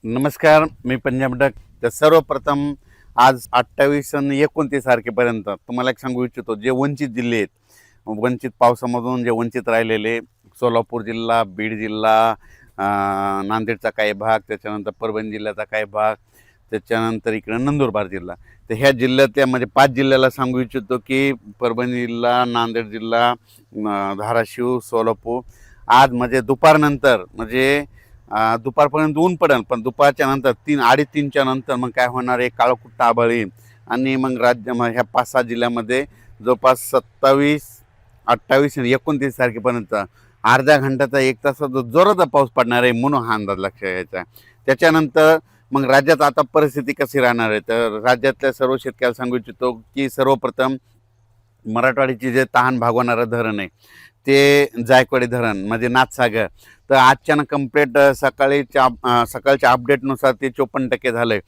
नमस्कार, मी पंजाब डक. तर सर्वप्रथम आज 28 आणि 29 तारखेपर्यंत तुम्हाला एक सांगू इच्छितो, जे वंचित जिल्हे आहेत, वंचित पावसामधून जे वंचित राहिलेले सोलापूर जिल्हा, बीड जिल्हा, नांदेडचा काही भाग, त्याच्यानंतर परभणी जिल्ह्याचा काही भाग, त्याच्यानंतर इकडं नंदुरबार जिल्हा. तर ह्या जिल्ह्यातल्या म्हणजे 5 जिल्ह्याला सांगू इच्छितो की परभणी जिल्हा, नांदेड जिल्हा, धाराशिव, सोलापूर आज म्हणजे दुपारनंतर म्हणजे दुपारपर्यंत ऊन पडेल, पण दुपारच्या नंतर 3-3:30च्या नंतर मग काय होणार आहे, काळकुट्ट आभाळ येईल आणि मग ह्या 5-6 जिल्ह्यामध्ये जवळपास 27, 28 आणि 29 तारखेपर्यंत अर्ध्या घंट्याचा 1 तासाचा जोराचा पाऊस पडणार आहे, म्हणून हा अंदाज लक्षात घ्यायचा. त्याच्यानंतर मग राज्यात आता परिस्थिती कशी राहणार आहे, तर राज्यातल्या सर्व शेतकऱ्याला सांगू इच्छितो की सर्वप्रथम मराठवाड्याची जे तहान भागवणारं धरण आहे ते जायकवाडी धरण म्हणजे नाथसागर. तर आजच्यानं कंप्लीट सकाळच्या अपडेटनुसार ते 54% झालं आहे.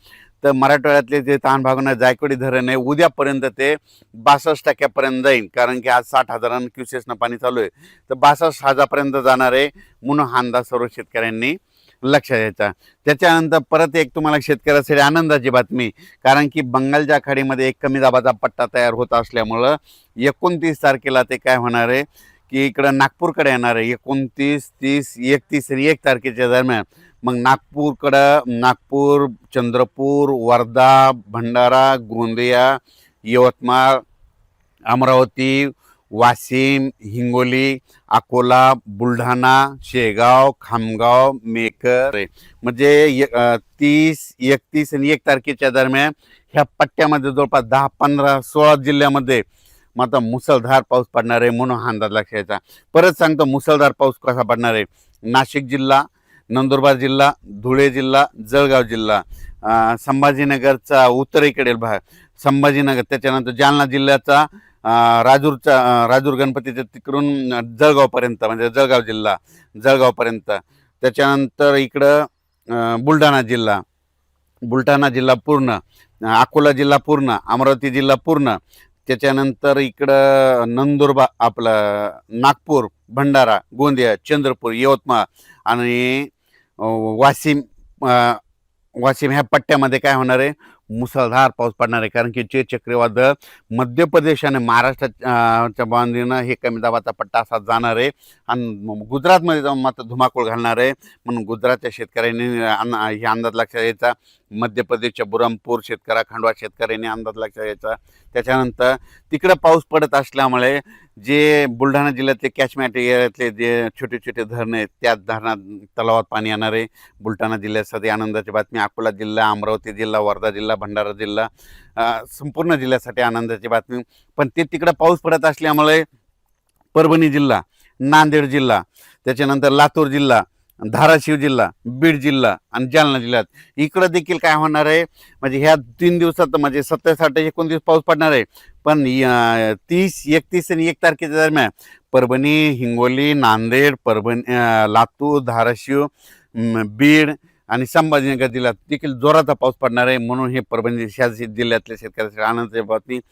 तर मराठवाड्यातले जे तहान भागवणारे जायकवाडी धरण आहे उद्यापर्यंत ते 62% जाईल, कारण की आज 60,000 क्युसेसनं पाणी चालू आहे. तर 62,000पर्यंत जाणार आहे, म्हणून हा अंदाज सर्व शेतकऱ्यांनी लक्षात घ्यायचा. त्याच्यानंतर परत एक तुम्हाला शेतकऱ्यासाठी आनंदाची बातमी, कारण की बंगालच्या खाडीमध्ये एक कमी दाबाचा पट्टा तयार होत असल्यामुळं 29 तारखेला ते काय होणार आहे की इकडं नागपूरकडे येणार आहे. 29, 30, 31 आणि 1 तारखेच्या दरम्यान मग नागपूर, चंद्रपूर, वर्धा, भंडारा, गोंदिया, यवतमाळ, अमरावती, वाशिम, हिंगोली, अकोला, बुलढाणा, शेगाव, खामगाव, मेकर म्हणजे 30, 31 आणि 1 तारखेच्या दरम्यान ह्या पट्ट्यामध्ये जवळपास 10, 15, 16 जिल्ह्यामध्ये मात्र मुसळधार पाऊस पडणार आहे, म्हणून हा अंदाज लक्षात घ्यायचा. परत सांगतो मुसळधार पाऊस कसा पडणार आहे. नाशिक जिल्हा, नंदुरबार जिल्हा, धुळे जिल्हा, जळगाव जिल्हा, संभाजीनगरचा उत्तरेकडील भाग, संभाजीनगर, त्याच्यानंतर जालना जिल्ह्याचा राजूर गणपतीच्या तिकडून जळगावपर्यंत म्हणजे जळगावपर्यंत, त्याच्यानंतर इकडं बुलढाणा जिल्हा पूर्ण, अकोला जिल्हा पूर्ण, अमरावती जिल्हा पूर्ण, त्याच्यानंतर इकडं नंदुरबार, आपलं नागपूर, भंडारा, गोंदिया, चंद्रपूर, यवतमाळ आणि वाशिम ह्या पट्ट्यामध्ये काय होणार आहे, मुसळधार पाऊस पडणार आहे. कारण की जे चक्रीवादळ मध्य प्रदेश आणि महाराष्ट्राच्या बांधीनं हे कमी दाबाचा पट्टा असा जाणार आहे आणि गुजरातमध्ये जाऊन मात्र धुमाकूळ घालणार आहे, म्हणून गुजरातच्या शेतकऱ्यांनी हे अंदाज लक्षात घ्यायचा. मध्य प्रदेशच्या बुरहानपूर खांडवा शेतकऱ्यांनी अंदाज लक्षात घ्यायचा. त्याच्यानंतर तिकडं पाऊस पडत असल्यामुळे जे बुलढाणा जिल्ह्यातले कॅचमेंट एरियातले जे छोटे छोटे धरणं आहेत त्या धरणात तलावात पाणी येणार आहे. बुलढाणा जिल्ह्यासाठी आनंदाची बातमी. अकोला जिल्हा, अमरावती जिल्हा, वर्धा जिल्हा, भंडारा जिल्हा, संपूर्ण जिल्ह्यासाठी आनंदाची बातमी. पण ते तिकडं पाऊस पडत असल्यामुळे परभणी जिल्हा, नांदेड जिल्हा, त्याच्यानंतर लातूर जिल्हा, धाराशिव जिल्हा, बीड जिल्हा आणि जालना जिल्ह्यात इकडं देखील काय होणार आहे, म्हणजे ह्या 3 दिवसात म्हणजे 27, 28, 29 पाऊस पडणार आहे. पण 30, 31 आणि 1 तारखेच्या दरम्यान परभणी, हिंगोली, नांदेड, लातूर, धाराशिव, बीड आणि संभाजीनगर जिल्ह्यात देखील जोराचा पाऊस पडणार आहे, म्हणून हे परभणी जिल्ह्यातल्या शेतकऱ्यांसाठी आनंदाची बातमी.